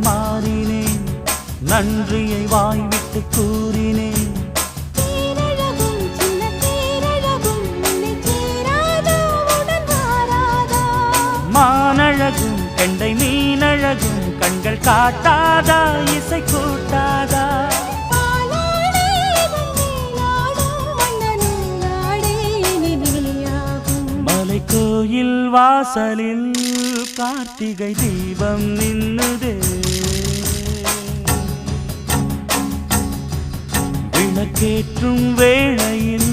மாறினேன் நன்றியை வாய்விட்டு கூறினேன் மானழகும் கெண்டை மீனழகும் கண்கள் காட்டாதா இசை கூட்டாதா மலை கோயில் வாசலில் கார்த்திகை தீபம் நின்னுதே விளக்கேற்றும் வேளையில்